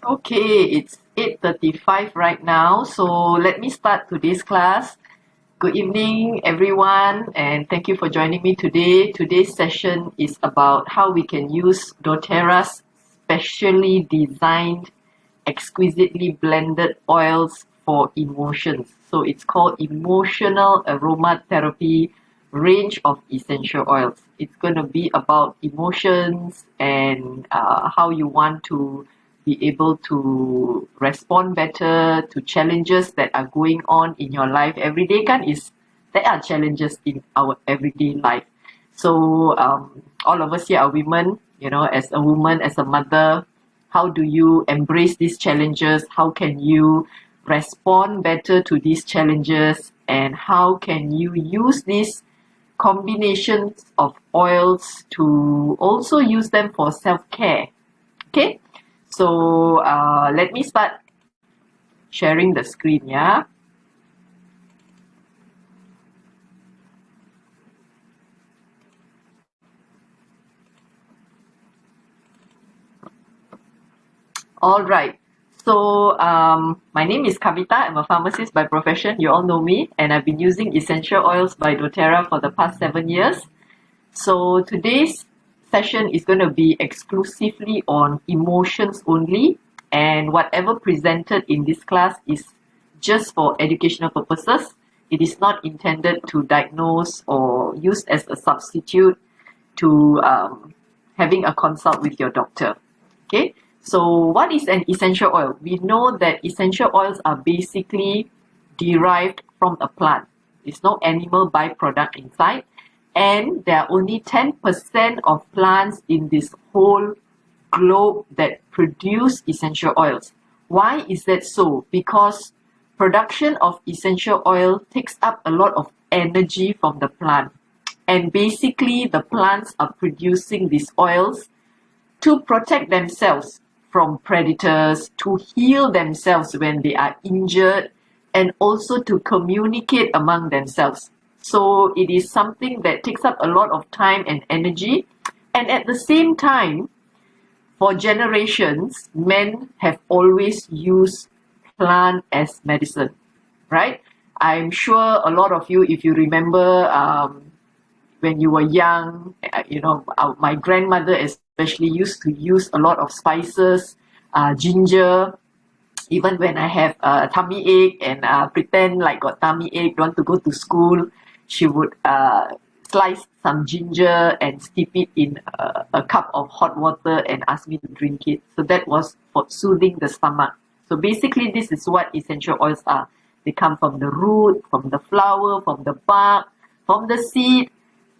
Okay, it's 8:35 right now, so let me start today's class. Good evening, everyone, and thank you for joining me today. Today's session is about how we can use doTERRA's specially designed, exquisitely blended oils for emotions. So it's called Emotional Aromatherapy range of essential oils. It's going to be about emotions and how you want to be able to respond better to challenges that are going on in your life every day. There are challenges in our everyday life. So all of us here are women. As a woman, as a mother, how do you embrace these challenges? How can you respond better to these challenges? And how can you use these combinations of oils to also use them for self-care? Okay, so let me start sharing the screen, yeah? All right. So my name is Kavitha. I'm a pharmacist by profession. You all know me, and I've been using essential oils by doTERRA for the past 7 years. So today's session is going to be exclusively on emotions only, and whatever presented in this class is just for educational purposes. It is not intended to diagnose or used as a substitute to having a consult with your doctor. Okay, so what is an essential oil? We know that essential oils are basically derived from a plant. There's no animal byproduct inside, and there are only 10% of plants in this whole globe that produce essential oils. Why is that so? Because production of essential oil takes up a lot of energy from the plant. And basically, the plants are producing these oils to protect themselves from predators, to heal themselves when they are injured, and also to communicate among themselves. So it is something that takes up a lot of time and energy. And at the same time, for generations, men have always used plant as medicine, right? I'm sure a lot of you, if you remember, when you were young, my grandmother especially used to use a lot of spices, ginger. Even when I have a tummy ache and pretend like got tummy ache, don't want to go to school, she would slice some ginger and steep it in a cup of hot water and ask me to drink it. So that was for soothing the stomach. So basically, this is what essential oils are. They come from the root, from the flower, from the bark, from the seed,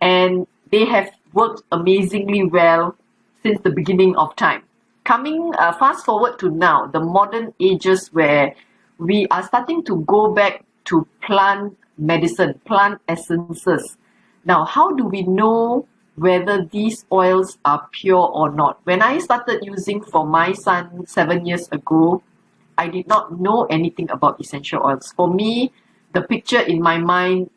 and they have worked amazingly well since the beginning of time. Coming fast forward to now, the modern ages where we are starting to go back to plant medicine, plant essences. Now, how do we know whether these oils are pure or not? When I started using for my son 7 years ago, I did not know anything about essential oils. For me, the picture in my mind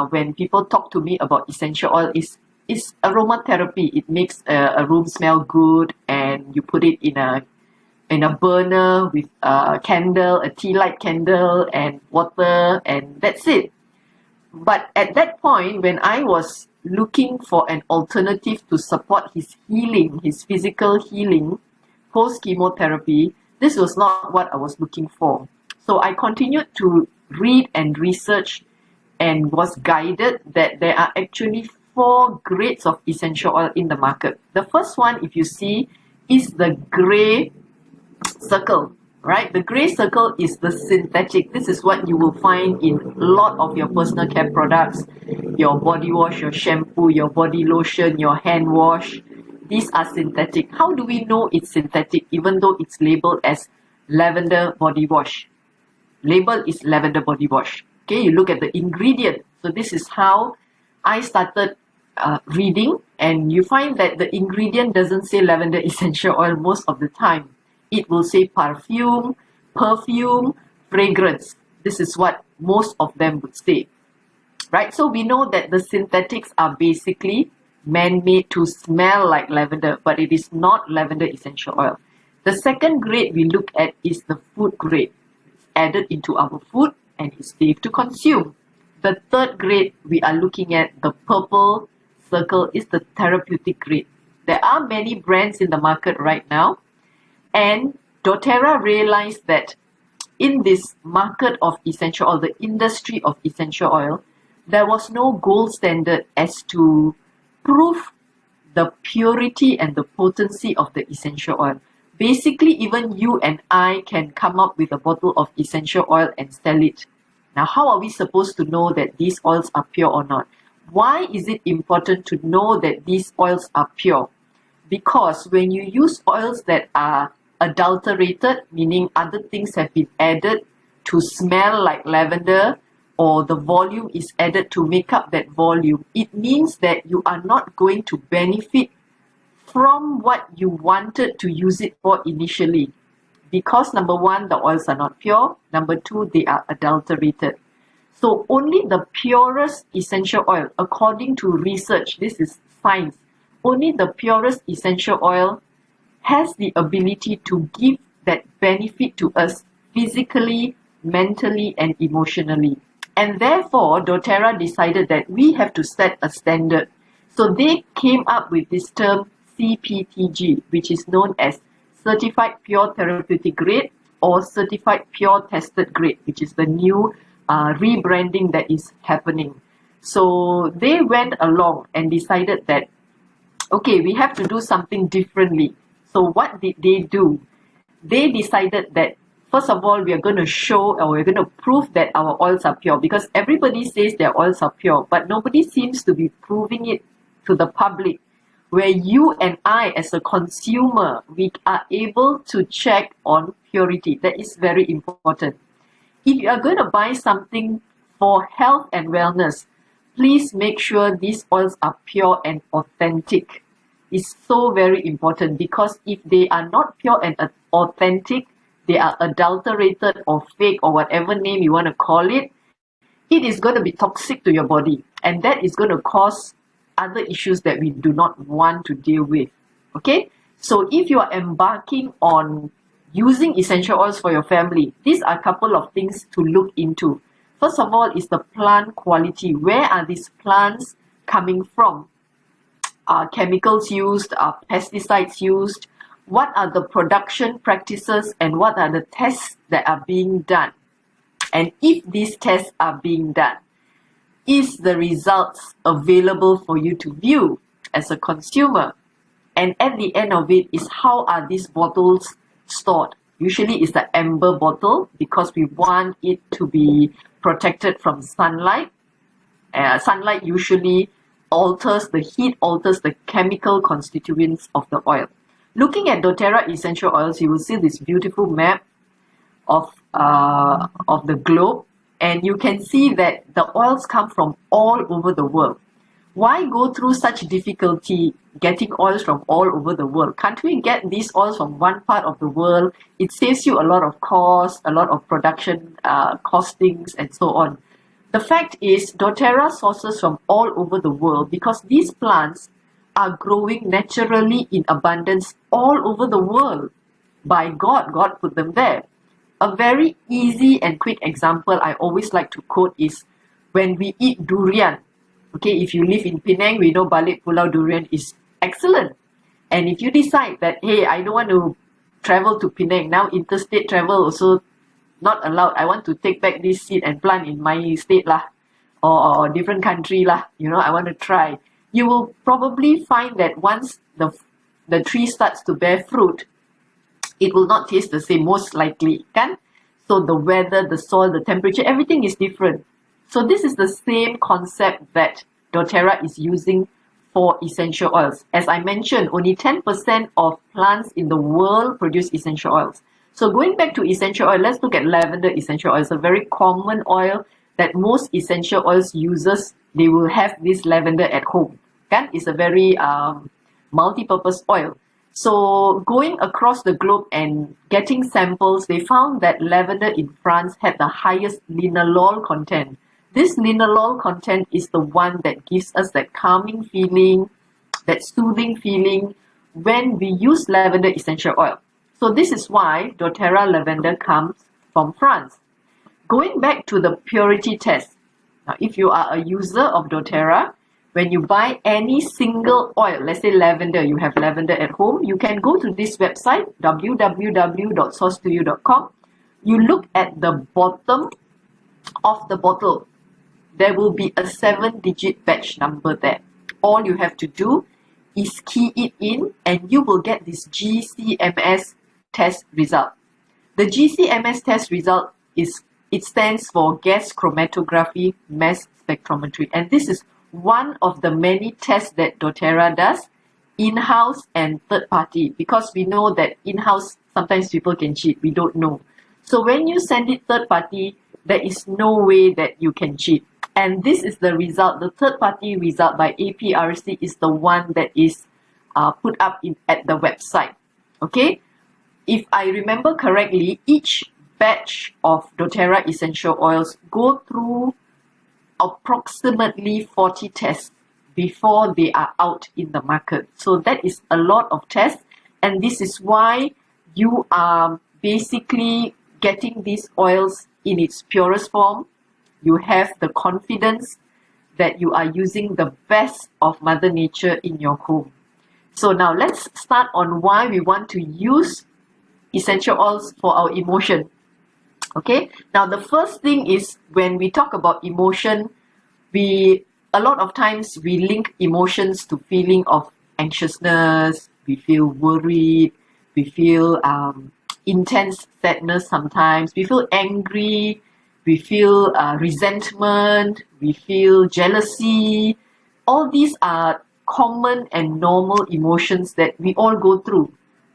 when people talk to me about essential oil is aromatherapy. It makes a room smell good, and you put it in a burner with a candle, a tea light candle, and water, and that's it. But at that point, when I was looking for an alternative to support his healing, his physical healing, post chemotherapy, this was not what I was looking for. So I continued to read and research and was guided that there are actually 4 grades of essential oil in the market. The first one, if you see, is the gray circle, right? The gray circle is the synthetic. This is what you will find in a lot of your personal care products, your body wash, your shampoo, your body lotion, your hand wash. These are synthetic. How do we know it's synthetic even though it's labeled as lavender body wash? Label is lavender body wash. Okay, you look at the ingredient. So this is how I started reading, and you find that the ingredient doesn't say lavender essential oil most of the time. It will say perfume, fragrance. This is what most of them would say, right? So we know that the synthetics are basically man-made to smell like lavender, but it is not lavender essential oil. The second grade we look at is the food grade. It's added into our food and is safe to consume. The third grade we are looking at, the purple circle, is the therapeutic grade. There are many brands in the market right now, and doTERRA realized that in this market of essential oil, the industry of essential oil, there was no gold standard as to prove the purity and the potency of the essential oil. Basically, even you and I can come up with a bottle of essential oil and sell it. Now, how are we supposed to know that these oils are pure or not? Why is it important to know that these oils are pure? Because when you use oils that are adulterated, meaning other things have been added to smell like lavender, or the volume is added to make up that volume, it means that you are not going to benefit from what you wanted to use it for initially. Because number one, the oils are not pure. Number two, they are adulterated. So only the purest essential oil, according to research, this is science, only the purest essential oil has the ability to give that benefit to us physically, mentally, and emotionally. And therefore, doTERRA decided that we have to set a standard. So they came up with this term CPTG, which is known as Certified Pure Therapeutic Grade or Certified Pure Tested Grade, which is the new rebranding that is happening. So they went along and decided that, okay, we have to do something differently. So what did they do? They decided that, first of all, we are going to show, or we're going to prove that our oils are pure, because everybody says their oils are pure, but nobody seems to be proving it to the public, where you and I as a consumer, we are able to check on purity. That is very important. If you are going to buy something for health and wellness, please make sure these oils are pure and authentic. It's so very important, because if they are not pure and authentic, they are adulterated or fake or whatever name you want to call it, it is going to be toxic to your body, and that is going to cause other issues that we do not want to deal with. Okay, so if you are embarking on using essential oils for your family, these are a couple of things to look into. First of all is the plant quality. Where are these plants coming from? Are chemicals used? Are pesticides used? What are the production practices, and what are the tests that are being done? And if these tests are being done, is the results available for you to view as a consumer? And at the end of it is, how are these bottles stored? Usually it's the amber bottle, because we want it to be protected from sunlight. Sunlight usually alters the heat, alters the chemical constituents of the oil. Looking at doTERRA essential oils, you will see this beautiful map of the globe, and you can see that the oils come from all over the world. Why go through such difficulty getting oils from all over the world? Can't we get these oils from one part of the world? It saves you a lot of cost, a lot of production costings, and so on. The fact is, doTERRA sources from all over the world, because these plants are growing naturally in abundance all over the world. By God, God put them there. A very easy and quick example I always like to quote is when we eat durian. Okay, if you live in Penang, we know Balik Pulau durian is excellent. And if you decide that, hey, I don't want to travel to Penang, now interstate travel also not allowed, I want to take back this seed and plant in my state lah, or different country lah, I want to try. You will probably find that once the tree starts to bear fruit, it will not taste the same, most likely, kan? So the weather, the soil, the temperature, everything is different. So this is the same concept that doTERRA is using for essential oils. As I mentioned, only 10% of plants in the world produce essential oils. So going back to essential oil, let's look at lavender essential oil. It's a very common oil that most essential oils users, they will have this lavender at home. Kan? It's a very multi-purpose oil. So going across the globe and getting samples, they found that lavender in France had the highest linalool content. This linalool content is the one that gives us that calming feeling, that soothing feeling when we use lavender essential oil. So this is why doTERRA lavender comes from France. Going back to the purity test. Now, if you are a user of doTERRA, when you buy any single oil, let's say lavender, you have lavender at home, you can go to this website, www.sourcetoyou.com. You look at the bottom of the bottle. There will be a 7-digit batch number there. All you have to do is key it in and you will get this GCMS test result. The GCMS test result it stands for gas chromatography mass spectrometry, and this is one of the many tests that doTERRA does, in-house and third party, because we know that in-house sometimes people can cheat, we don't know. So when you send it third party, there is no way that you can cheat. And this is the result, the third party result by APRC is the one that is put up at the website. Okay, if I remember correctly, each batch of doTERRA essential oils go through approximately 40 tests before they are out in the market. So that is a lot of tests, and this is why you are basically getting these oils in its purest form. You have the confidence that you are using the best of Mother Nature in your home. So now let's start on why we want to use essential oils for our emotion. Okay, now the first thing is when we talk about emotion, a lot of times we link emotions to feeling of anxiousness, we feel worried, we feel intense sadness sometimes, we feel angry, we feel resentment, we feel jealousy. All these are common and normal emotions that we all go through.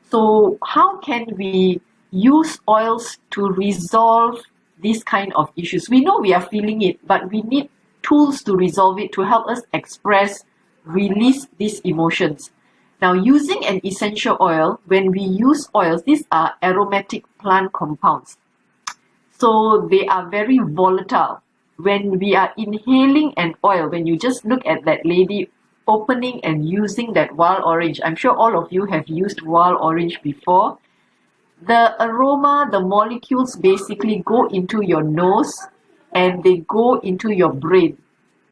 So how can we use oils to resolve these kind of issues? We know we are feeling it, but we need tools to resolve it, to help us express, release these emotions. Now, using an essential oil, when we use oils, these are aromatic plant compounds. So they are very volatile. When we are inhaling an oil, when you just look at that lady opening and using that wild orange, I'm sure all of you have used wild orange before. The aroma, the molecules basically go into your nose and they go into your brain.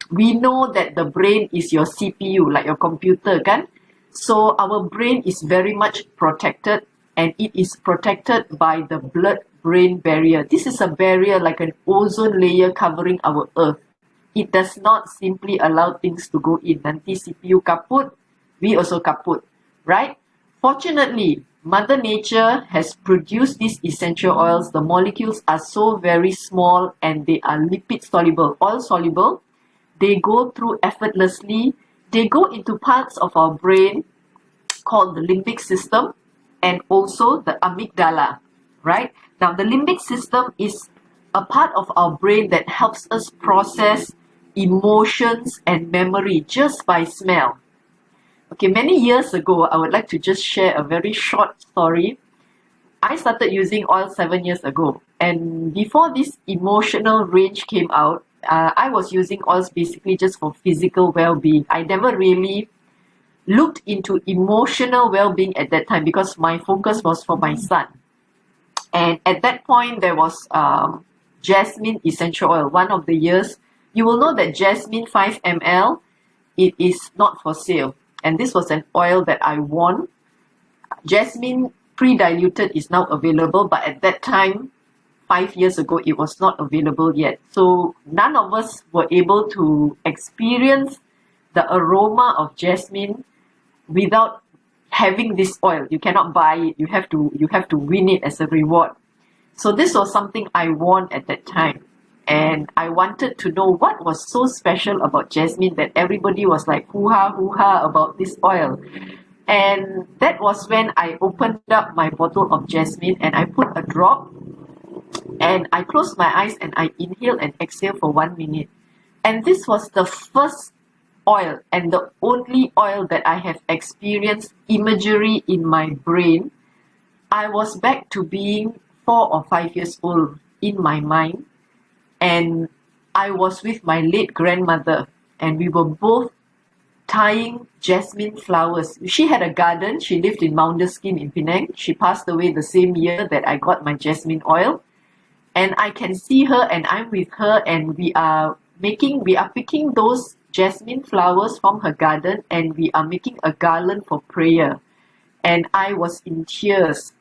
We know that the brain is your CPU, like your computer, kan? So our brain is very much protected, and it is protected by the blood-brain barrier. This is a barrier like an ozone layer covering our earth. It does not simply allow things to go in. Nanti CPU kaput, we also kaput, right? Fortunately, Mother Nature has produced these essential oils. The molecules are so very small and they are lipid soluble, oil soluble. They go through effortlessly. They go into parts of our brain called the limbic system and also the amygdala, right? Now, the limbic system is a part of our brain that helps us process emotions and memory just by smell. Okay, many years ago, I would like to just share a very short story. I started using oil 7 years ago, and before this emotional range came out, I was using oils basically just for physical well-being. I never really looked into emotional well-being at that time because my focus was for my son. And at that point, there was jasmine essential oil. One of the years, you will know that jasmine 5 ml, it is not for sale. And this was an oil that I won. Jasmine pre-diluted is now available, but at that time, 5 years ago, it was not available yet. So none of us were able to experience the aroma of jasmine without having this oil. You cannot buy it. You have to win it as a reward. So this was something I won at that time. And I wanted to know what was so special about jasmine that everybody was like hoo-ha about this oil. And that was when I opened up my bottle of jasmine and I put a drop and I closed my eyes and I inhale and exhale for 1 minute. And this was the first oil and the only oil that I have experienced imagery in my brain. I was back to being 4 or 5 years old in my mind. And I was with my late grandmother, and we were both tying jasmine flowers. She had a garden. She lived in Mounderskin in Penang. She passed away the same year that I got my jasmine oil. And I can see her and I'm with her, and we are picking those jasmine flowers from her garden, and we are making a garland for prayer. And I was in tears.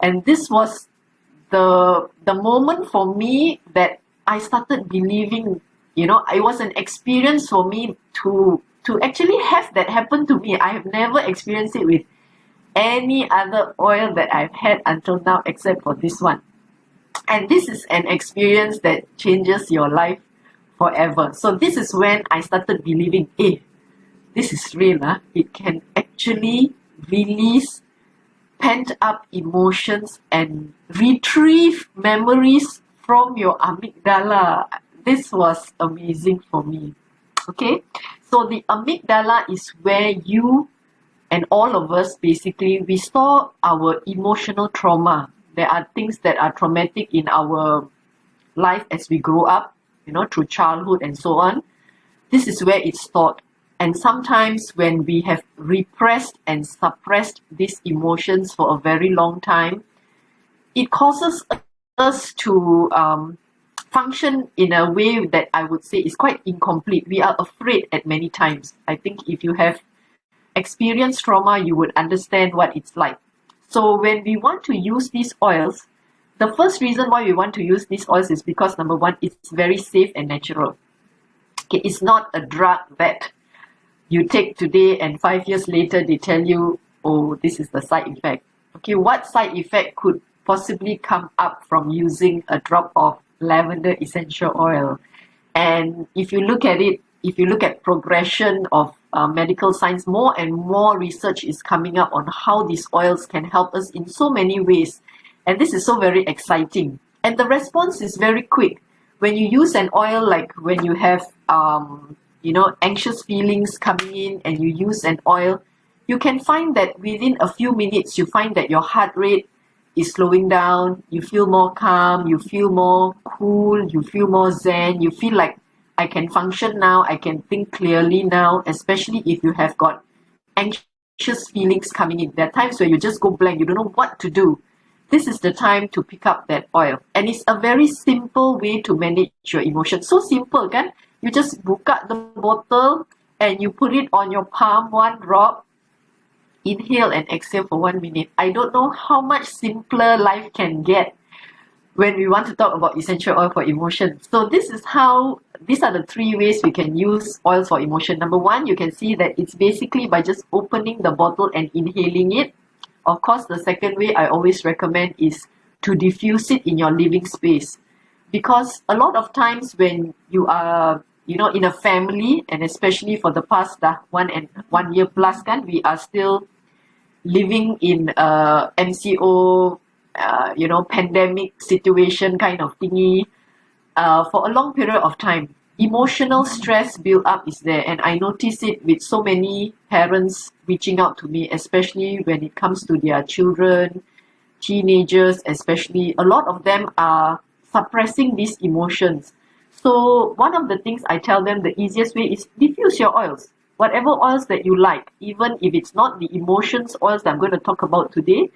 And this was the moment for me that I started believing, it was an experience for me to actually have that happen to me. I have never experienced it with any other oil that I've had until now except for this one. And this is an experience that changes your life forever. So this is when I started believing, hey, this is real. It can actually release pent up emotions and retrieve memories from your amygdala. This was amazing for me. Okay, so the amygdala is where you and all of us, basically, we store our emotional trauma. There are things that are traumatic in our life as we grow up, through childhood and so on. This is where it's stored. And sometimes when we have repressed and suppressed these emotions for a very long time, it causes us to function in a way that I would say is quite incomplete. We are afraid at many times. I think if you have experienced trauma, you would understand what it's like. So when we want to use these oils, the first reason why we want to use these oils is because, number one, it's very safe and natural. Okay, it's not a drug that you take today and 5 years later they tell you, oh, this is the side effect. Okay, what side effect could possibly come up from using a drop of lavender essential oil? And if you look at it, if you look at progression of medical science, more and more research is coming up on how these oils can help us in so many ways. And this is so very exciting. And the response is very quick. When you use an oil, like when you have, anxious feelings coming in and you use an oil, you can find that within a few minutes, you find that your heart rate is slowing down, you feel more calm, you feel more cool, you feel more zen, you feel like I can function now, I can think clearly now, especially if you have got anxious feelings coming in. There are times where you just go blank, you don't know what to do. This is the time to pick up that oil. And it's a very simple way to manage your emotions. So simple, kan? You just buka the bottle and you put it on your palm, one drop, inhale and exhale for 1 minute. I don't know how much simpler life can get when we want to talk about essential oil for emotion. So these are the 3 ways we can use oils for emotion. Number one, you can see that it's basically by just opening the bottle and inhaling it. Of course, the second way I always recommend is to diffuse it in your living space. Because a lot of times when you are, in a family, and especially for the past 1 year plus, we are still living in a MCO, pandemic situation kind of thingy, for a long period of time. Emotional stress build up is there, and I notice it with so many parents reaching out to me, especially when it comes to their children, teenagers especially. A lot of them are suppressing these emotions. So one of the things I tell them, the easiest way is diffuse your oils. Whatever oils that you like, even if it's not the emotions oils that I'm going to talk about today,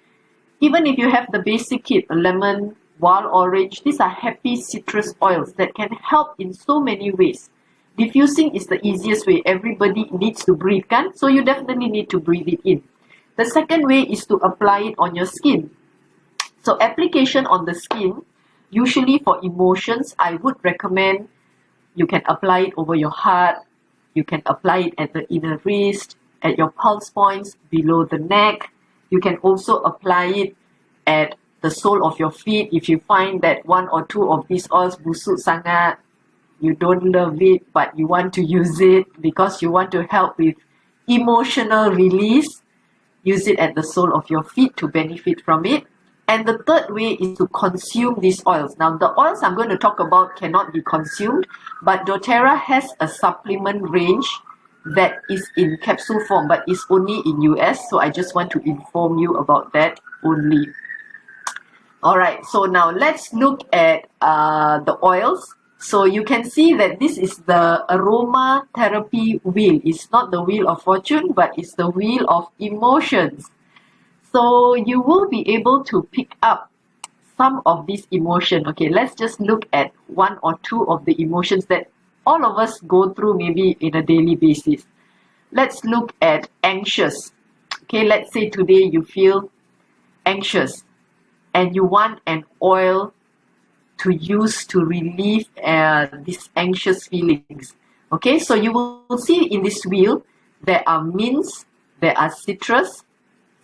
even if you have the basic kit, lemon, wild orange, these are happy citrus oils that can help in so many ways. Diffusing is the easiest way. Everybody needs to breathe, kan? So you definitely need to breathe it in. The second way is to apply it on your skin. So application on the skin, usually for emotions, I would recommend you can apply it over your heart, you can apply it at the inner wrist, at your pulse points, below the neck. You can also apply it at the sole of your feet. If you find that 1 or 2 of these oils busuk sangat, you don't love it, but you want to use it because you want to help with emotional release, use it at the sole of your feet to benefit from it. And the third way is to consume these oils. Now, the oils I'm going to talk about cannot be consumed, but doTERRA has a supplement range that is in capsule form, but it's only in US. So I just want to inform you about that only. All right, so now let's look at the oils. So you can see that this is the aroma therapy wheel. It's not the wheel of fortune, but it's the wheel of emotions. So you will be able to pick up some of these emotions. Okay, let's just look at one or two of the emotions that all of us go through maybe in a daily basis. Let's look at anxious. Okay, let's say today you feel anxious and you want an oil to use to relieve these anxious feelings. Okay, so you will see in this wheel there are mints, there are citrus.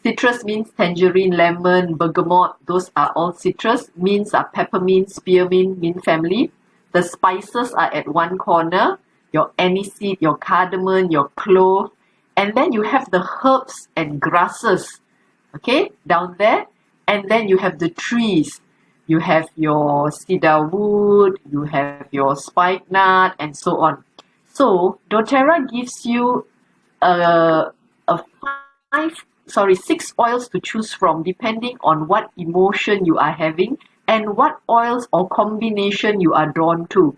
Citrus means tangerine, lemon, bergamot, those are all citrus. Mints are peppermint, spearmint, mint family. The spices are at one corner, your aniseed, your cardamom, your clove, and then you have the herbs and grasses, okay, down there. And then you have the trees. You have your cedar wood, you have your spikenard, and so on. So doTERRA gives you six oils to choose from depending on what emotion you are having and what oils or combination you are drawn to.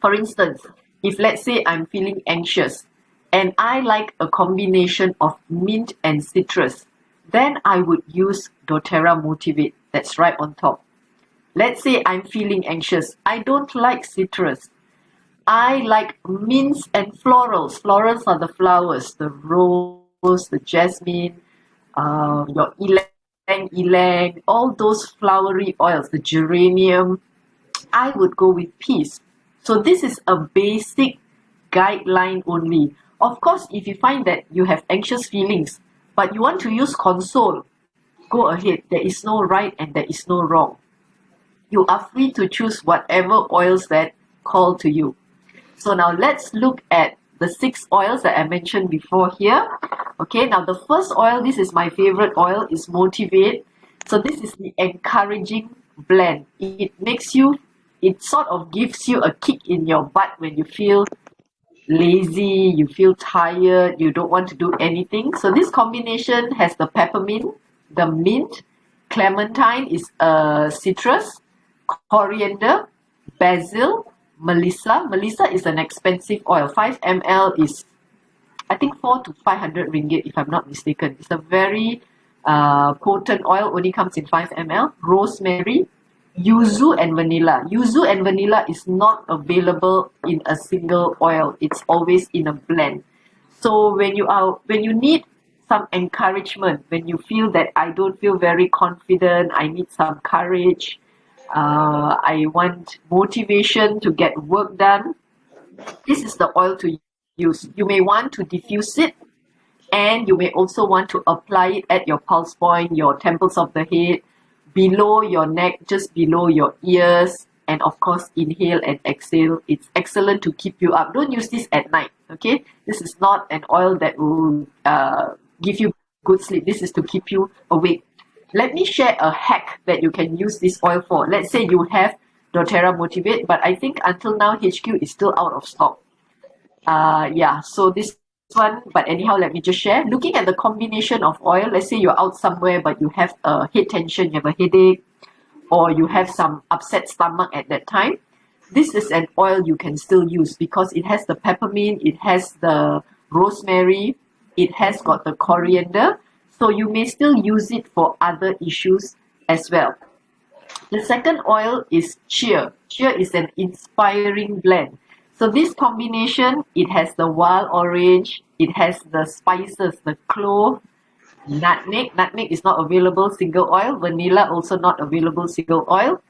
For instance, if let's say I'm feeling anxious and I like a combination of mint and citrus, then I would use doTERRA Motivate. That's right on top. Let's say I'm feeling anxious. I don't like citrus. I like mints and florals. Florals are the flowers, the rose, the jasmine, your ylang-ylang, all those flowery oils, the geranium. I would go with peace. So this is a basic guideline only. Of course, if you find that you have anxious feelings, but you want to use console, go ahead. There is no right and there is no wrong. You are free to choose whatever oils that call to you. So now let's look at the 6 oils that I mentioned before here. Okay, now the first oil, this is my favorite oil, is Motivate. So this is the encouraging blend. It sort of gives you a kick in your butt when you feel lazy, you feel tired, you don't want to do anything. So this combination has the peppermint, the mint, clementine is a citrus, coriander, basil, melissa. Melissa is an expensive oil. 5 ml is, I think, 400 to 500 ringgit if I'm not mistaken. It's a very potent oil, only comes in 5 ml. Rosemary, yuzu and vanilla. Yuzu and vanilla is not available in a single oil. It's always in a blend. So when you need some encouragement, when you feel that I don't feel very confident, I need some courage, I want motivation to get work done, this is the oil to use. You may want to diffuse it, and you may also want to apply it at your pulse point, your temples of the head, below your neck, just below your ears, and of course inhale and exhale. It's excellent to keep you up. Don't use this at night, okay? This is not an oil that will give you good sleep. This is to keep you awake. Let me share a hack that you can use this oil for. Let's say you have doTERRA Motivate, but I think until now HQ is still out of stock. So this one, but anyhow, let me just share. Looking at the combination of oil, let's say you're out somewhere but you have a head tension, you have a headache, or you have some upset stomach at that time, this is an oil you can still use because it has the peppermint, it has the rosemary, it has got the coriander, so you may still use it for other issues as well. The second oil is Cheer. Cheer is an inspiring blend. So this combination, it has the wild orange, it has the spices, the clove, nutmeg. Nutmeg is not available single oil. Vanilla also not available single oil.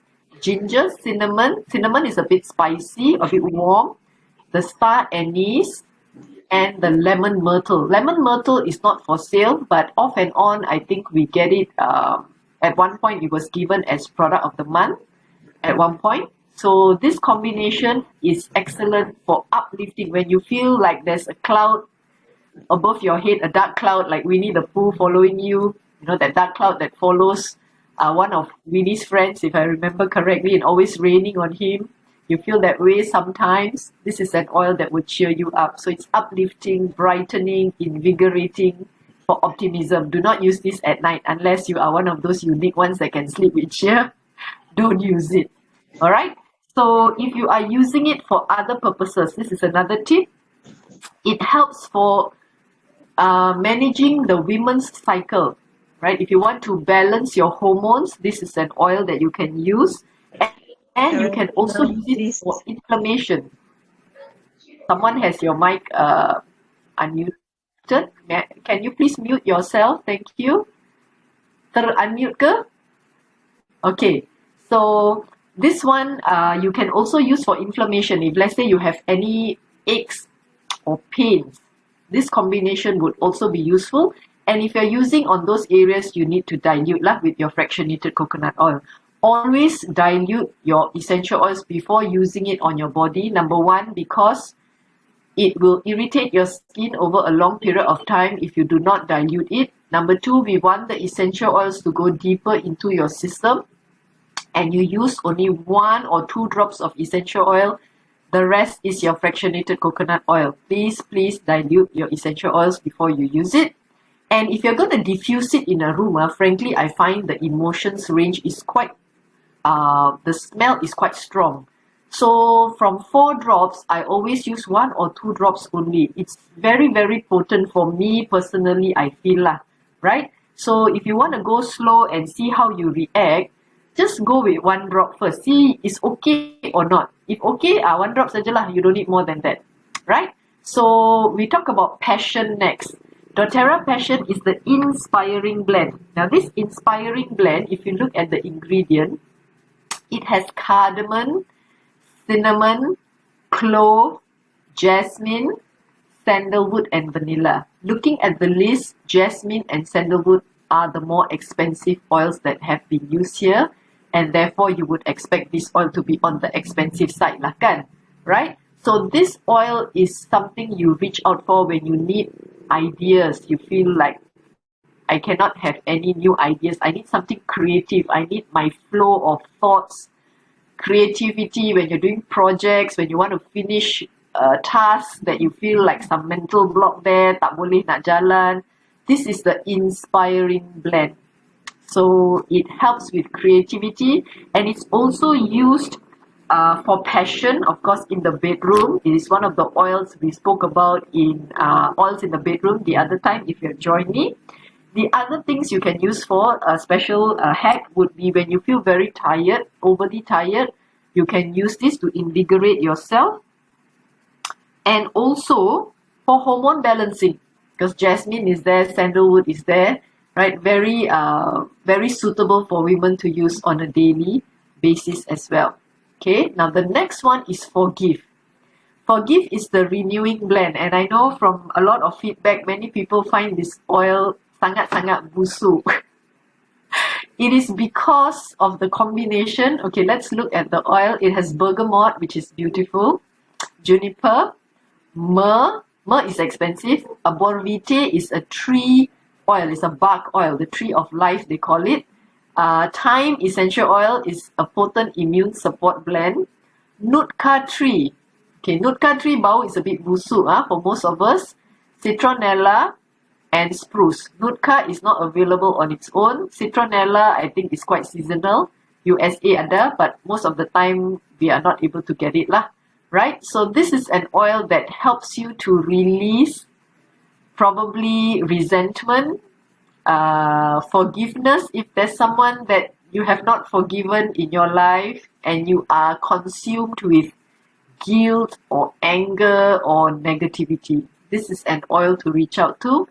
Ginger, cinnamon. Cinnamon is a bit spicy, a bit warm. The star anise and the lemon myrtle. Lemon myrtle is not for sale, but off and on, I think we get it. At one point, it was given as product of the month at one point. So this combination is excellent for uplifting when you feel like there's a cloud above your head, a dark cloud like Winnie the Pooh following you. You know, that dark cloud that follows one of Winnie's friends, if I remember correctly, and always raining on him. You feel that way sometimes. This is an oil that would cheer you up. So it's uplifting, brightening, invigorating for optimism. Do not use this at night unless you are one of those unique ones that can sleep with cheer. Don't use it. All right. So if you are using it for other purposes, this is another tip. It helps for managing the women's cycle, right? If you want to balance your hormones, this is an oil that you can use, and you can also use it for inflammation. Someone has your mic unmuted. Can you please mute yourself? Thank you. Unmute ke? Okay. So this one you can also use for inflammation. If let's say you have any aches or pains, this combination would also be useful. And if you're using on those areas, you need to dilute with your fractionated coconut oil. Always dilute your essential oils before using it on your body. Number one, because it will irritate your skin over a long period of time if you do not dilute it. Number two, we want the essential oils to go deeper into your system, and you use only 1 or 2 drops of essential oil. The rest is your fractionated coconut oil. Please dilute your essential oils before you use it. And if you're going to diffuse it in a room, frankly, I find the emotions range is quite, the smell is quite strong. So from 4 drops, I always use 1 or 2 drops only. It's very, very potent for me personally, I feel right? So if you want to go slow and see how you react, just go with 1 drop first. See, is okay or not. If okay, 1 drop sajalah. You don't need more than that, right? So we talk about passion next. doTERRA Passion is the inspiring blend. Now this inspiring blend, if you look at the ingredient, it has cardamom, cinnamon, clove, jasmine, sandalwood and vanilla. Looking at the list, jasmine and sandalwood are the more expensive oils that have been used here, and therefore you would expect this oil to be on the expensive side lah kan, right? So this oil is something you reach out for when you need ideas. You feel like, I cannot have any new ideas. I need something creative. I need my flow of thoughts, creativity when you're doing projects, when you want to finish tasks that you feel like some mental block there, tak boleh nak jalan. This is the inspiring blend. So it helps with creativity, and it's also used for passion, of course, in the bedroom. It is one of the oils we spoke about in oils in the bedroom the other time, if you have joined me. The other things you can use for a special hack would be when you feel very tired, overly tired, you can use this to invigorate yourself. And also for hormone balancing, because jasmine is there, sandalwood is there, right? Very, very suitable for women to use on a daily basis as well. Okay, now the next one is Forgive. Forgive is the renewing blend, and I know from a lot of feedback, many people find this oil sangat-sangat busuk. It is because of the combination. Okay, let's look at the oil. It has bergamot, which is beautiful, juniper, myrrh is expensive, arborvitae is a tree oil, it's a bark oil, the tree of life they call it. Thyme essential oil is a potent immune support blend. Nootka tree, okay, Nootka tree bau is a bit busuk for most of us. Citronella and spruce. Nootka is not available on its own. Citronella, I think, is quite seasonal. USA ada, but most of the time we are not able to get it lah, right? So this is an oil that helps you to release probably resentment, forgiveness. If there's someone that you have not forgiven in your life and you are consumed with guilt or anger or negativity, this is an oil to reach out to.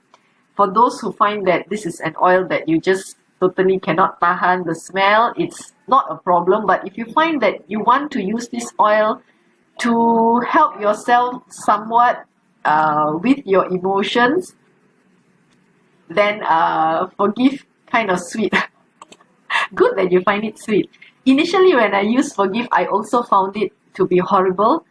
For those who find that this is an oil that you just totally cannot tahan the smell, it's not a problem. But if you find that you want to use this oil to help yourself somewhat with your emotions, then Forgive kind of sweet. Good that you find it sweet. Initially when I used Forgive, I also found it to be horrible,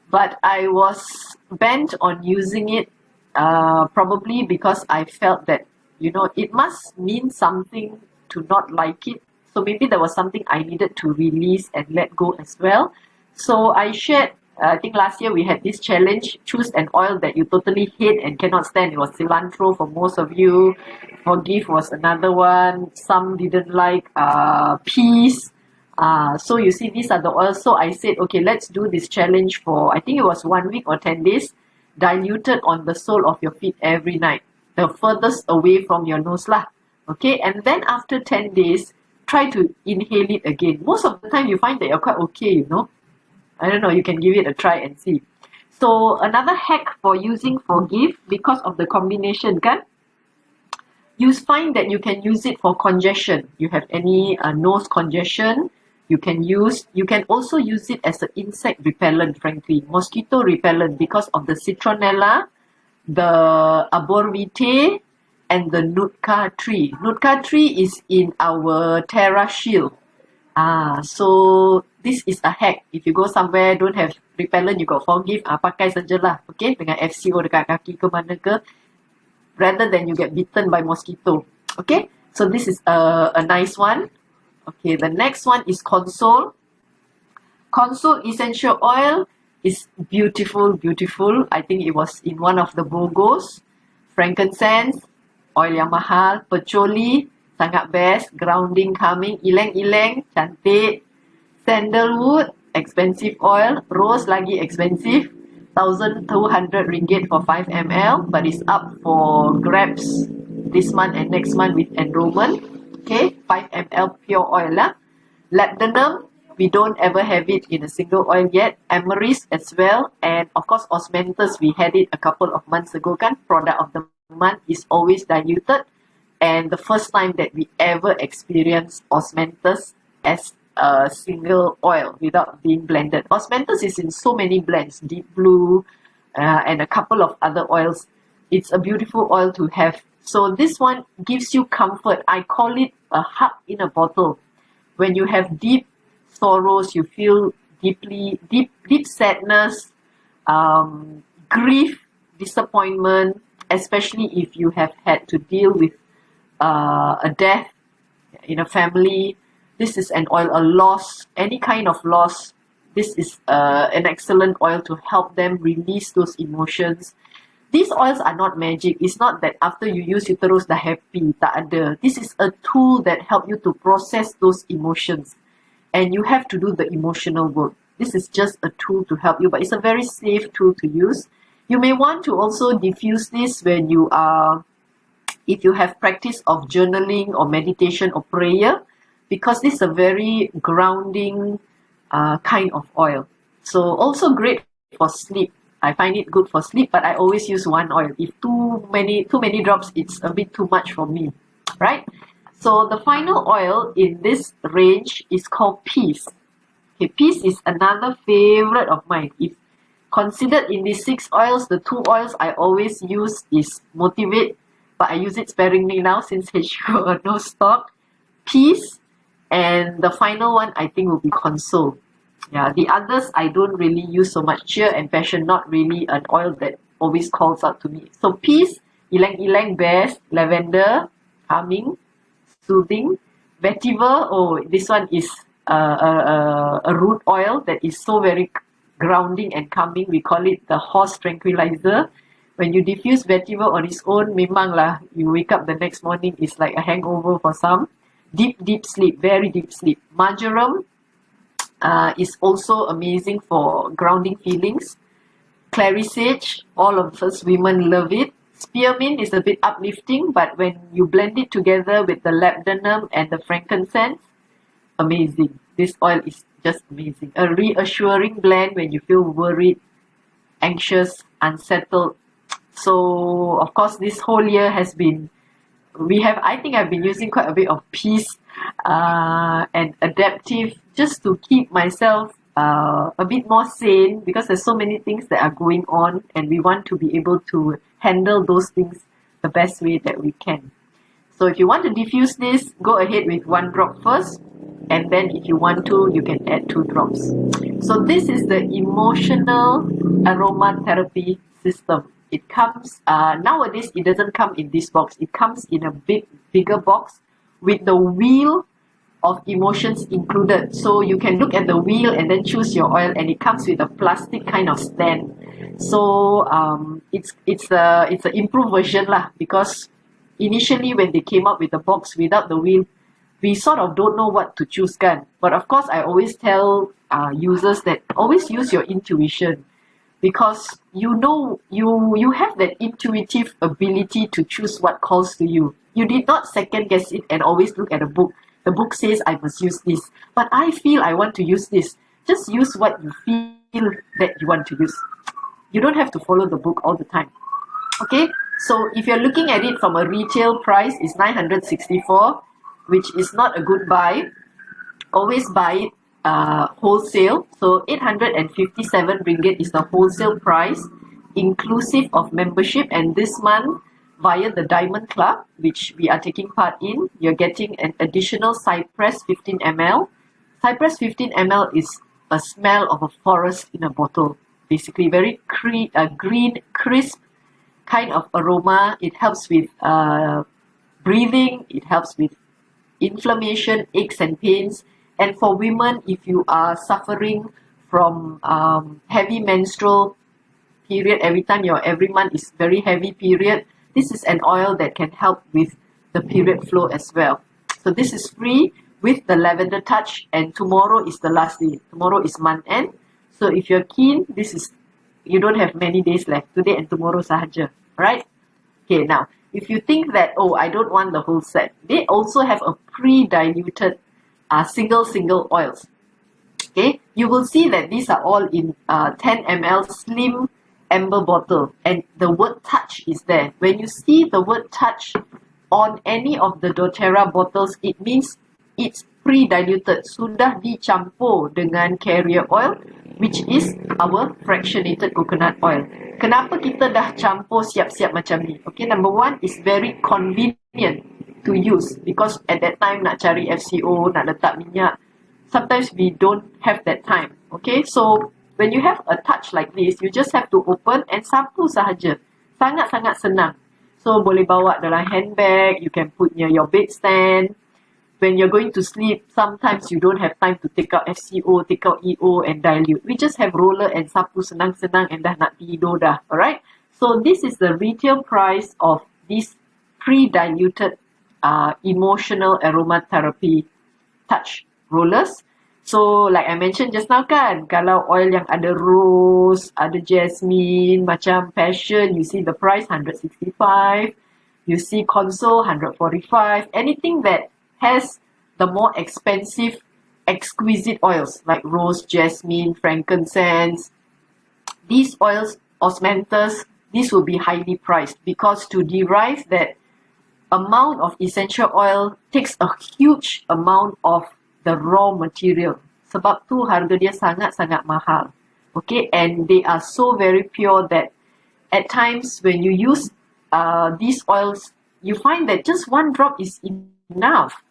but I was bent on using it probably because I felt that, you know, it must mean something to not like it. So maybe there was something I needed to release and let go as well. So I shared, I think last year we had this challenge, choose an oil that you totally hate and cannot stand. It was cilantro for most of you. Forgive was another one. Some didn't like peas. So you see, these are the oils. So I said, okay, let's do this challenge for, I think it was 1 week or 10 days, diluted on the sole of your feet every night, the furthest away from your nose lah. Okay, and then after 10 days, try to inhale it again. Most of the time you find that you're quite okay, you know. I don't know, you can give it a try and see. So another hack for using Forgive, because of the combination, kan? You find that you can use it for congestion. You have any nose congestion, you can also use it as an insect repellent, frankly, mosquito repellent, because of the citronella, the arborvitae, and the Nootka tree. Nootka tree is in our Terra Shield. So this is a hack. If you go somewhere don't have repellent, you got Forgive, pakai sajalah, okay, dengan FCO dekat kaki ke mana ke, rather than you get bitten by mosquito. Okay, so this is a nice one. Okay, the next one is Console. Console essential oil is beautiful, beautiful. I think it was in one of the BOGOs. Frankincense, oil yang mahal. Patchouli, sangat best. Grounding, calming. Ileng-ileng, cantik. Sandalwood, expensive oil. Rose lagi expensive. 1,200 ringgit for 5 ml, but it's up for grabs this month and next month with enrollment. Okay, 5 ml pure oil lah. Labdanum, we don't ever have it in a single oil yet. Amaryllis as well, and of course Osmanthus, we had it a couple of months ago kan. Product of the month is always diluted, and the first time that we ever experienced Osmanthus as a single oil without being blended. Osmanthus is in so many blends, deep blue, and a couple of other oils. It's a beautiful oil to have. So this one gives you comfort. I call it a hug in a bottle. When you have deep sorrows, you feel deep sadness, grief, disappointment, especially if you have had to deal with a death in a family. This is an oil, a loss, any kind of loss. This is an excellent oil to help them release those emotions. These oils are not magic. It's not that after you use you terus dah happy. Tak ada. This is a tool that help you to process those emotions. And you have to do the emotional work. This is just a tool to help you, but it's a very safe tool to use. You may want to also diffuse this when you are, if you have practice of journaling or meditation or prayer, because this is a very grounding kind of oil. So also great for sleep. I find it good for sleep, but I always use one oil. If too many drops, it's a bit too much for me, right? So the final oil in this range is called Peace. Okay, Peace is another favorite of mine. If considered in these 6 oils, the 2 oils I always use is Motivate, but I use it sparingly now since HQ got no stock. Peace, and the final one I think will be Console. Yeah, the others I don't really use so much. Cheer and Passion, not really an oil that always calls out to me. So Peace, Ilang-ilang best, lavender, calming, soothing. Vetiver, oh, this one is a root oil that is so very grounding and calming. We call it the horse tranquilizer. When you diffuse vetiver on its own, memang lah, you wake up the next morning, it's like a hangover for some. Deep sleep, very deep sleep. Marjoram is also amazing for grounding feelings. Clary sage, all of us women love it. Spearmint is a bit uplifting, but when you blend it together with the labdanum and the frankincense, amazing. This oil is just amazing. A reassuring blend when you feel worried, anxious, unsettled. So of course this whole year has been, I think I've been using quite a bit of Peace and Adaptive, just to keep myself a bit more sane, because there's so many things that are going on and we want to be able to handle those things the best way that we can. So if you want to diffuse this, go ahead with 1 drop first, and then if you want to, you can add 2 drops. So this is the emotional aromatherapy system. It comes, nowadays it doesn't come in this box. It comes in a bigger box with the wheel of emotions included. So you can look at the wheel and then choose your oil, and it comes with a plastic kind of stand. So it's an improved version lah, because initially when they came up with the box without the wheel, we sort of don't know what to choose kan. But of course, I always tell users that always use your intuition, because you know you have that intuitive ability to choose what calls to you. You did not second guess it and always look at a book. The book says I must use this, but I feel I want to use this. Just use what you feel that you want to use. You don't have to follow the book all the time. Okay, so if you're looking at it from a retail price, it's 964, which is not a good buy. Always buy it wholesale. So 857 ringgit is the wholesale price, inclusive of membership. And this month, via the Diamond Club, which we are taking part in, you're getting an additional Cypress 15 ml. Cypress 15 ml is a smell of a forest in a bottle. Basically, very green, crisp kind of aroma. It helps with breathing. It helps with inflammation, aches and pains. And for women, if you are suffering from heavy menstrual period, every month is very heavy period, this is an oil that can help with the period flow as well. So this is free with the lavender touch, and tomorrow is the last day. Tomorrow is month end. So if you're keen, you don't have many days left. Today and tomorrow sahaja, right? Okay, now, if you think that, oh, I don't want the whole set, they also have a pre-diluted single oils. Okay, you will see that these are all in 10 ml slim amber bottle, and the word touch is there. When you see the word touch on any of the doTERRA bottles, it means it's pre-diluted, sudah dicampur dengan carrier oil, which is our fractionated coconut oil. Kenapa kita dah campur siap-siap macam ni? Okay, number one, is very convenient to use, because at that time nak cari FCO, nak letak minyak, sometimes we don't have that time. Okay, so when you have a touch like this, you just have to open and sapu sahaja. Sangat-sangat senang. So boleh bawa dalam handbag, you can put near your bedstand. When you're going to sleep, sometimes you don't have time to take out FCO, take out EO and dilute. We just have roller and sapu senang-senang and dah nak tidur dah. Alright? So this is the retail price of this pre-diluted emotional aromatherapy touch rollers. So like I mentioned just now kan, kalau oil yang ada rose, ada jasmine, macam passion, you see the price 165. You see console 145. Anything that has the more expensive, exquisite oils like rose, jasmine, frankincense, these oils, osmanthus, these will be highly priced, because to derive that amount of essential oil takes a huge amount of the raw material. Sebab tu harga dia sangat-sangat mahal. Okay, and they are so very pure that at times when you use these oils, you find that just one drop is enough.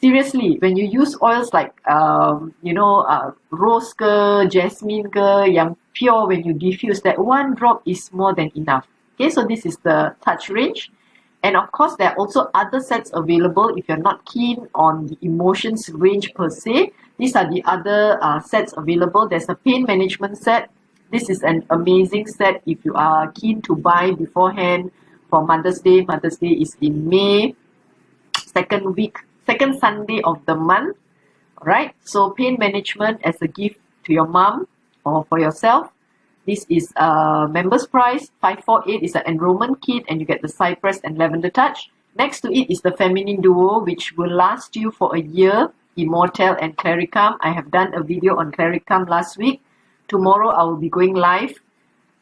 Seriously, when you use oils like rose ke, jasmine ke, yang pure, when you diffuse, that one drop is more than enough. Okay, so this is the touch range. And of course, there are also other sets available if you're not keen on the emotions range per se. These are the other sets available. There's a pain management set. This is an amazing set if you are keen to buy beforehand for Mother's Day. Mother's Day is in May, second Sunday of the month. Alright, so pain management as a gift to your mom or for yourself. This is a member's price. 548 is an enrollment kit, and you get the cypress and lavender touch. Next to it is the feminine duo, which will last you for a year. Immortel and Claricam. I have done a video on Claricam last week. Tomorrow I will be going live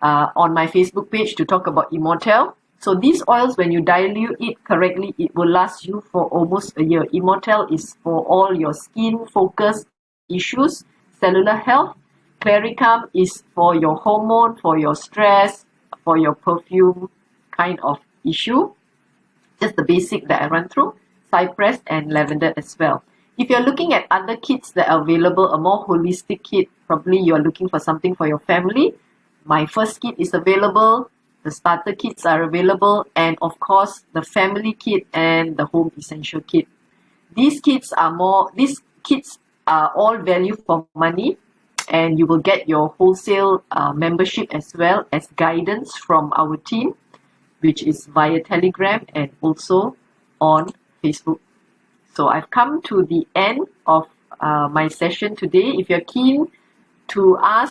on my Facebook page to talk about Immortel. So these oils, when you dilute it correctly, it will last you for almost a year. Immortel is for all your skin focus issues, cellular health. Claricam is for your hormone, for your stress, for your perfume kind of issue. Just the basic that I run through. Cypress and lavender as well. If you're looking at other kits that are available, a more holistic kit, probably you're looking for something for your family. My first kit is available. The starter kits are available. And of course, the family kit and the home essential kit. These kits are all value for money. And you will get your wholesale membership as well as guidance from our team, which is via Telegram and also on Facebook. So I've come to the end of my session today. If you're keen to ask